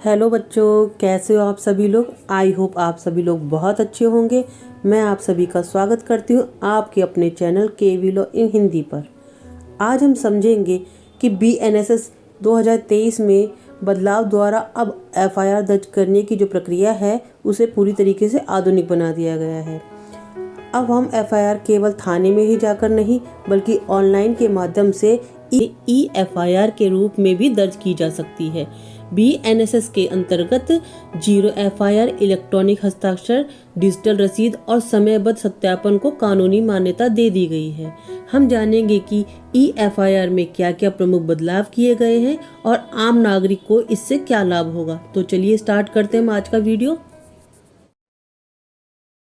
Hello बच्चों, कैसे हो आप सभी लोग। आई होप आप सभी लोग बहुत अच्छे होंगे। मैं आप सभी का स्वागत करती हूँ आपके अपने channel KV law in Hindi पर। आज हम समझेंगे कि BNSS 2023 में बदलाव द्वारा अब FIR दर्ज करने की जो प्रक्रिया है उसे पूरी तरीके से आधुनिक बना दिया गया है। अब हम FIR केवल थाने में ही जाकर नहीं बल्कि ऑनलाइन के माध्यम से EFIR के रूप में भी दर्ज की जा सकती है। BNSS के अंतर्गत जीरो FIR इलेक्ट्रॉनिक हस्ताक्षर, डिजिटल रसीद और समयबद्ध सत्यापन को कानूनी मान्यता दे दी गई है। हम जानेंगे कि EFIR में क्या क्या प्रमुख बदलाव किए गए हैं और आम नागरिक को इससे क्या लाभ होगा। तो चलिए स्टार्ट करते हैं आज का वीडियो।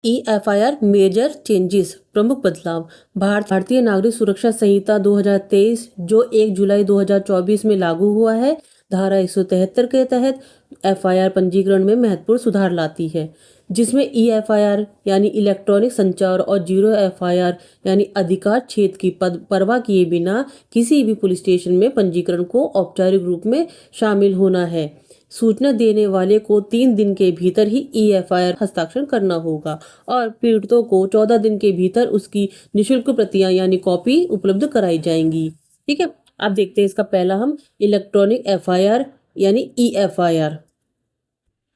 EFIR मेजर चेंजेस, प्रमुख बदलाव। भारतीय नागरिक सुरक्षा संहिता 2023 जो 1 जुलाई 2024 में लागू हुआ है, धारा 173 के तहत FIR पंजीकरण में महत्वपूर्ण सुधार लाती है, जिसमें EFIR यानी इलेक्ट्रॉनिक संचार और जीरो FIR यानी अधिकार क्षेत्र की परवाह किए बिना किसी भी पुलिस स्टेशन में पंजीकरण को औपचारिक रूप में शामिल होना है। सूचना देने वाले को 3 दिन के भीतर ही EFIR हस्ताक्षर करना होगा और पीड़ितों को 14 दिन के भीतर उसकी निःशुल्क प्रतियां यानी कॉपी उपलब्ध कराई जाएंगी। ठीक है, अब देखते हैं इसका पहला हम इलेक्ट्रॉनिक FIR यानी EFIR।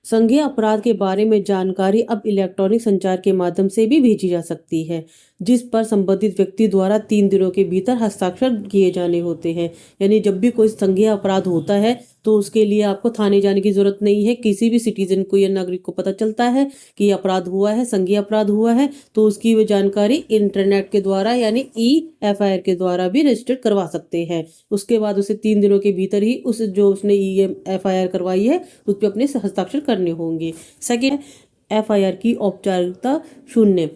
संज्ञेय अपराध के बारे में जानकारी अब इलेक्ट्रॉनिक संचार के माध्यम से भी भेजी जा सकती है, जिस पर संबंधित व्यक्ति द्वारा 3 दिनों के भीतर हस्ताक्षर किए जाने होते हैं। यानी जब भी कोई संज्ञेय अपराध होता है तो उसके लिए आपको थाने जाने की जरूरत नहीं है। किसी भी सिटीजन को या नागरिक को पता चलता है कि अपराध हुआ है, संज्ञेय अपराध हुआ है, तो उसकी वो जानकारी इंटरनेट के द्वारा यानी EFIR के द्वारा भी रजिस्टर करवा सकते हैं। उसके बाद उसे 3 दिनों के भीतर ही उस जो उसने EFIR करवाई है उस पर अपने हस्ताक्षर करने होंगे। सेकेंड, FIR की औपचारिकता शून्य।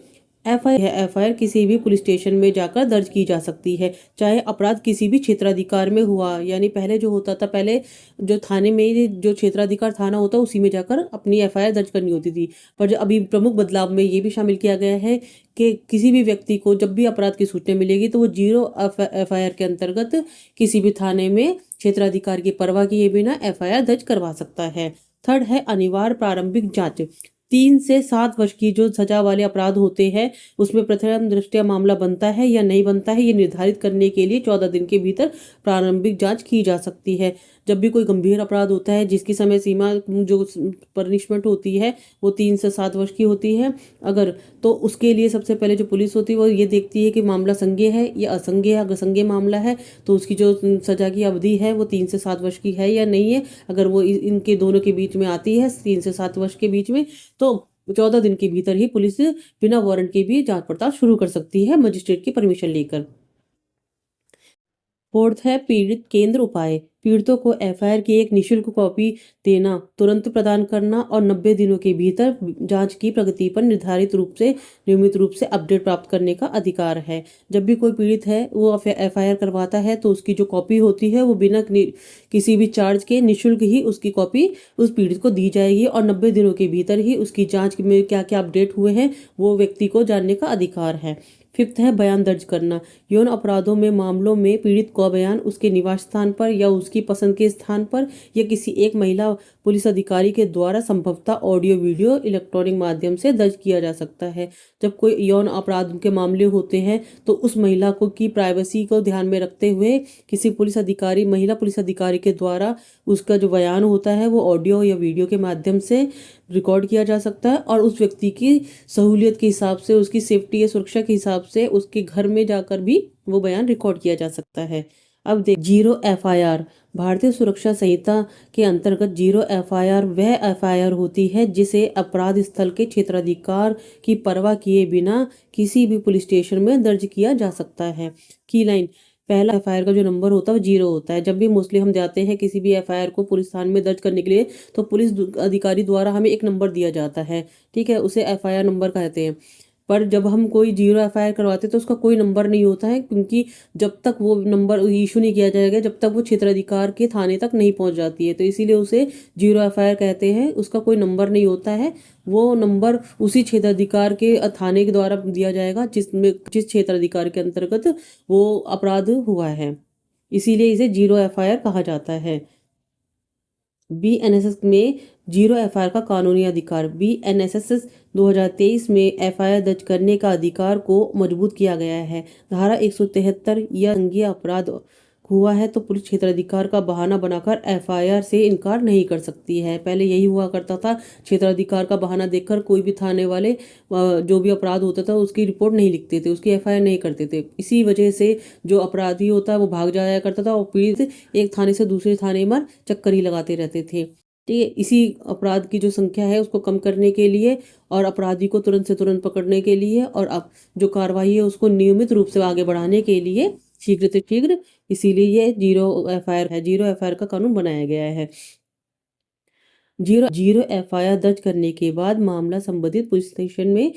FIR किसी भी पुलिस स्टेशन में जाकर दर्ज की जा सकती है, चाहे अपराध किसी भी क्षेत्राधिकार में हुआ। यानी पहले जो होता था, पहले जो थाने में जो क्षेत्राधिकार थाना होता उसी में जाकर अपनी FIR दर्ज करनी होती थी। पर जो अभी प्रमुख बदलाव में ये भी शामिल किया गया है कि किसी भी व्यक्ति को जब भी अपराध की सूचना मिलेगी तो वो जीरो FIR के अंतर्गत किसी भी थाने में क्षेत्राधिकार की परवाह किए बिना FIR दर्ज करवा सकता है। थर्ड है अनिवार्य प्रारंभिक जांच। 3 से 7 वर्ष की जो सजा वाले अपराध होते हैं उसमें प्रथम दृष्टया मामला बनता है या नहीं बनता है, ये निर्धारित करने के लिए 14 दिन के भीतर प्रारंभिक जांच की जा सकती है। जब भी कोई गंभीर अपराध होता है जिसकी समय सीमा जो पनिशमेंट होती है वो 3 से 7 वर्ष की होती है, अगर तो उसके लिए सबसे पहले जो पुलिस होती है वो ये देखती है कि मामला संज्ञेय है या असंज्ञेय है। अगर संज्ञेय मामला है तो उसकी जो सजा की अवधि है वो 3 से 7 वर्ष की है या नहीं है। अगर वो इनके दोनों के बीच में आती है 3 से 7 वर्ष के बीच में, तो 14 दिन के भीतर ही पुलिस बिना वारंट के भी जांच पड़ताल शुरू कर सकती है मजिस्ट्रेट की परमिशन लेकर। फोर्थ है पीड़ित केंद्र उपाय। पीड़ितों को FIR की एक निःशुल्क कॉपी देना, तुरंत प्रदान करना और 90 दिनों के भीतर जांच की प्रगति पर नियमित रूप से अपडेट प्राप्त करने का अधिकार है। जब भी कोई पीड़ित है वो FIR करवाता है तो उसकी जो कॉपी होती है वो बिना किसी भी चार्ज के निःशुल्क ही उसकी कॉपी उस पीड़ित को दी जाएगी और 90 दिनों के भीतर ही उसकी जांच में क्या क्या अपडेट हुए हैं वो व्यक्ति को जानने का अधिकार है। फिफ्थ है बयान दर्ज करना। यौन अपराधों में मामलों में पीड़ित का बयान उसके निवास स्थान पर या उसकी पसंद के स्थान पर या किसी एक महिला पुलिस अधिकारी के द्वारा संभवतः ऑडियो वीडियो इलेक्ट्रॉनिक माध्यम से दर्ज किया जा सकता है। जब कोई यौन अपराध के मामले होते हैं तो उस महिला को की प्राइवेसी को ध्यान में रखते हुए किसी महिला पुलिस अधिकारी के द्वारा उसका जो बयान होता है वो ऑडियो या वीडियो के माध्यम से रिकॉर्ड किया जा सकता है और उस व्यक्ति की सहूलियत के हिसाब से, उसकी सेफ्टी या सुरक्षा के हिसाब से उसके घर में जाकर भी वो बयान रिकॉर्ड किया जा सकता है। अब देख जीरो FIR। भारतीय सुरक्षा संहिता के अंतर्गत जीरो FIR वह FIR होती है जिसे अपराध स्थल के क्षेत्राधिकार की परवाह किए बिना किसी भी पुलिस स्टेशन में दर्ज किया जा सकता है। की लाइन, पहला FIR का जो नंबर होता है वो 0 होता है। जब भी मोस्टली हम जाते हैं किसी भी FIR को पुलिस थाने में दर्ज करने के लिए तो पुलिस अधिकारी द्वारा हमें एक नंबर दिया जाता है, ठीक है, उसे FIR नंबर कहते हैं। पर जब हम कोई जीरो FIR करवाते हैं तो उसका कोई नंबर नहीं होता है, क्योंकि जब तक वो नंबर इशू नहीं किया जाएगा जब तक वो क्षेत्राधिकार के थाने तक नहीं पहुंच जाती है, तो इसीलिए उसे जीरो FIR कहते हैं। उसका कोई नंबर नहीं होता है, वो नंबर उसी क्षेत्राधिकार के थाने के द्वारा दिया जाएगा जिस क्षेत्राधिकार के अंतर्गत वो अपराध हुआ है, इसीलिए इसे जीरो FIR कहा जाता है। बीएनएसएस में जीरो एफआईआर का कानूनी अधिकार। बीएनएसएस 2023 में एफआईआर दर्ज करने का अधिकार को मजबूत किया गया है। धारा 173 या संज्ञेय अपराध हुआ है तो पुलिस क्षेत्राधिकार का बहाना बनाकर एफआईआर से इनकार नहीं कर सकती है। पहले यही हुआ करता था, क्षेत्राधिकार का बहाना देखकर कोई भी थाने वाले जो भी अपराध होता था उसकी रिपोर्ट नहीं लिखते थे, उसकी एफआईआर नहीं करते थे। इसी वजह से जो अपराधी होता है वो भाग जाया करता था और पीड़ित एक थाने से दूसरे थाने में चक्कर ही लगाते रहते थे। ठीक है, इसी अपराध की जो संख्या है उसको कम करने के लिए और अपराधी को तुरंत से तुरंत पकड़ने के लिए और अब जो कार्रवाई है उसको नियमित रूप से आगे बढ़ाने के लिए शीघ्र से शीघ्र, इसीलिए ये जीरो एफआईआर का कानून बनाया गया है। जीरो एफआईआर दर्ज करने के बाद मामला संबंधित पुलिस स्टेशन में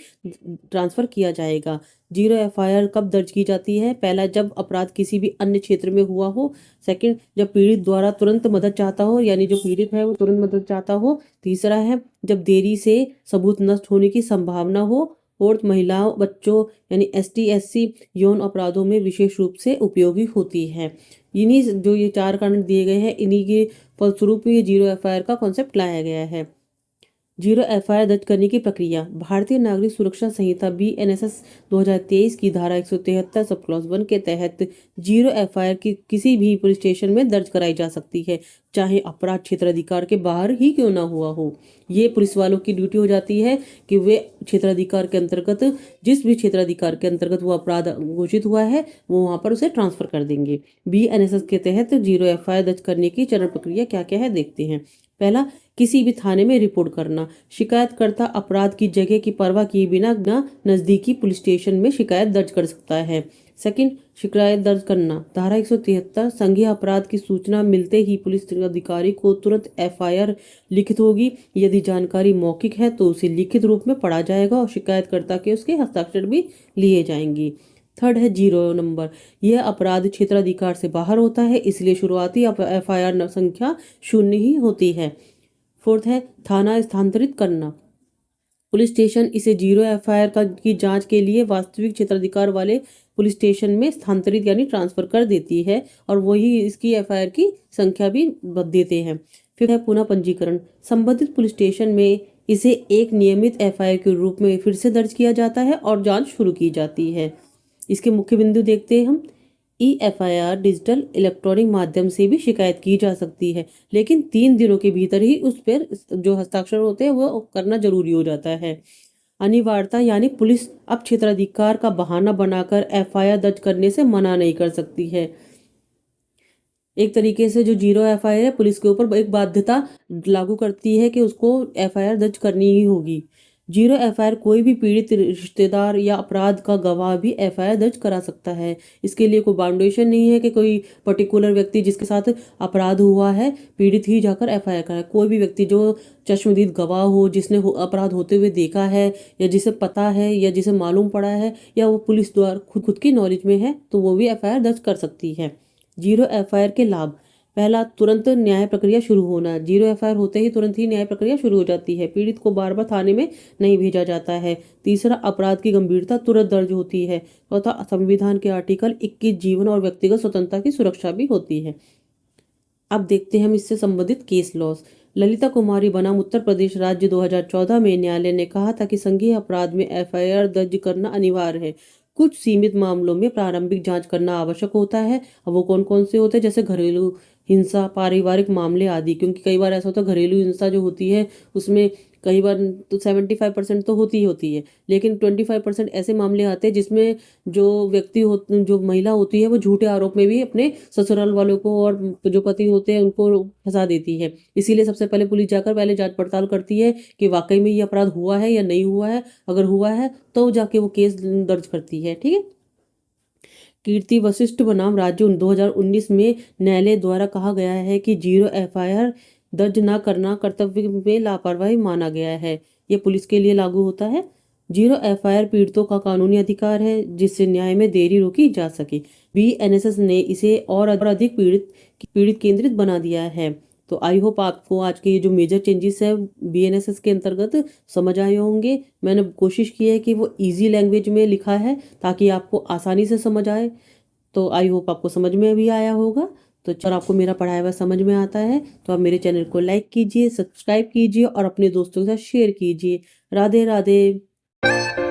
ट्रांसफर किया जाएगा। जीरो एफआईआर कब दर्ज की जाती है? पहला, जब अपराध किसी भी अन्य क्षेत्र में हुआ हो। सेकंड, जब पीड़ित द्वारा तुरंत मदद चाहता हो, यानी जो पीड़ित है वो तुरंत मदद चाहता हो। तीसरा है, जब देरी से सबूत नष्ट होने की संभावना हो। फोर्थ, महिलाओं, बच्चों यानी एसटी एससी यौन अपराधों में विशेष रूप से उपयोगी होती है। इन्हीं जो ये 4 कारण दिए गए हैं, इन्हीं के फलस्वरूप ये जीरो एफआईआर का कॉन्सेप्ट लाया गया है। जीरो एफआईआर दर्ज करने की प्रक्रिया। भारतीय नागरिक सुरक्षा संहिता बीएनएसएस 2023 की धारा 173 सब क्लॉज 1 के तहत जीरो एफआईआर की किसी भी पुलिस स्टेशन में दर्ज कराई जा सकती है, चाहे अपराध क्षेत्राधिकार के बाहर ही क्यों ना हुआ हो। ये पुलिस वालों की ड्यूटी हो जाती है कि वे क्षेत्राधिकार के अंतर्गत, जिस भी क्षेत्राधिकार के अंतर्गत वो अपराध घोषित हुआ है, वो वहां पर उसे ट्रांसफर कर देंगे। बीएनएसएस के तहत जीरो एफआईआर दर्ज करने की चरण प्रक्रिया क्या क्या है देखते हैं। पहला, किसी भी थाने में रिपोर्ट करना। शिकायतकर्ता अपराध की जगह की परवाह किए बिना नजदीकी पुलिस स्टेशन में शिकायत दर्ज कर सकता है। सेकंड, शिकायत दर्ज करना। धारा 173 संज्ञेय अपराध की सूचना मिलते ही पुलिस अधिकारी को तुरंत एफआईआर लिखित होगी। यदि जानकारी मौखिक है तो उसे लिखित रूप में पढ़ा जाएगा और शिकायतकर्ता के उसके हस्ताक्षर भी लिए जाएंगे। थर्ड है जीरो नंबर। यह अपराध क्षेत्राधिकार से बाहर होता है, इसलिए शुरुआती एफआईआर संख्या 0 ही होती है। फोर्थ है थाना स्थानांतरित करना। पुलिस स्टेशन इसे जीरो एफआईआर की जांच के लिए वास्तविक क्षेत्राधिकार वाले पुलिस स्टेशन में स्थानांतरित यानी ट्रांसफर कर देती है और वही इसकी एफआईआर की संख्या भी देते हैं। फिर है पुनः पंजीकरण। संबंधित पुलिस स्टेशन में इसे एक नियमित एफआईआर के रूप में फिर से दर्ज किया जाता है और जांच शुरू की जाती है। इसके मुख्य बिंदु देखते हैं हम। एफआईआर डिजिटल इलेक्ट्रॉनिक माध्यम से भी शिकायत की जा सकती है, लेकिन 3 दिनों के भीतर ही उस पर जो हस्ताक्षर होते हैं वो करना जरूरी हो जाता है। अनिवार्यता यानी पुलिस अब क्षेत्राधिकार का बहाना बनाकर एफआईआर दर्ज करने से मना नहीं कर सकती है। एक तरीके से जो जीरो एफआईआर है पुलिस के ऊपर एक बाध्यता लागू करती है कि उसको एफआईआर दर्ज करनी ही होगी। जीरो एफआईआर कोई भी पीड़ित रिश्तेदार या अपराध का गवाह भी एफआईआर दर्ज करा सकता है। इसके लिए कोई बाउंडेशन नहीं है कि कोई पर्टिकुलर व्यक्ति जिसके साथ अपराध हुआ है पीड़ित ही जाकर एफआईआर कराए। कोई भी व्यक्ति जो चश्मदीद गवाह हो, जिसने अपराध होते हुए देखा है या जिसे पता है या जिसे मालूम पड़ा है या वो पुलिस द्वारा खुद की नॉलेज में है तो वो भी एफआईआर दर्ज कर सकती है। जीरो एफआईआर के लाभ। पहला, तुरंत न्याय प्रक्रिया शुरू होना। जीरो एफआईआर होते ही तुरंत ही न्याय प्रक्रिया शुरू हो जाती है, पीड़ित को बार बार थाने में नहीं भेजा जाता है। तीसरा, अपराध की गंभीरता तुरंत दर्ज होती है। चौथा, संविधान के आर्टिकल 21 जीवन और व्यक्तिगत स्वतंत्रता की सुरक्षा भी होती है। अब देखते हैं हम इससे संबंधित केस लॉस। ललिता कुमारी बनाम उत्तर प्रदेश राज्य 2014 में न्यायालय ने कहा था कि संज्ञेय अपराध में एफआईआर दर्ज करना अनिवार्य है। कुछ सीमित मामलों में प्रारंभिक जांच करना आवश्यक होता है। अब वो कौन कौन से होते हैं? जैसे घरेलू हिंसा, पारिवारिक मामले आदि, क्योंकि कई बार ऐसा होता है घरेलू हिंसा जो होती है उसमें कई बार तो 75% तो होती ही होती है, लेकिन 25% ऐसे मामले आते हैं जिसमें जो महिला होती है वो झूठे आरोप में भी अपने ससुराल वालों को और जो पति होते हैं उनको फंसा देती है। इसीलिए सबसे पहले पुलिस जाकर पहले जांच पड़ताल करती है कि वाकई में ये अपराध हुआ है या नहीं हुआ है। अगर हुआ है तो जाके वो केस दर्ज करती है। ठीक है। कीर्ति वशिष्ठ बनाम राज्य 2019 में न्यायालय द्वारा कहा गया है कि जीरो एफआईआर दर्ज न करना कर्तव्य में लापरवाही माना गया है। ये पुलिस के लिए लागू होता है। जीरो एफआईआर पीड़ितों का कानूनी अधिकार है जिससे न्याय में देरी रोकी जा सके। बीएनएसएस ने इसे और अधिक पीड़ित केंद्रित बना दिया है। तो आई होप आपको आज के ये जो मेजर चेंजेस है बीएनएसएस के अंतर्गत समझ आए होंगे। मैंने कोशिश की है कि वो इजी लैंग्वेज में लिखा है ताकि आपको आसानी से समझ आए। तो आई होप आपको समझ में भी आया होगा। तो अगर आपको मेरा पढ़ाया हुआ समझ में आता है तो आप मेरे चैनल को लाइक कीजिए, सब्सक्राइब कीजिए और अपने दोस्तों के साथ शेयर कीजिए। राधे राधे।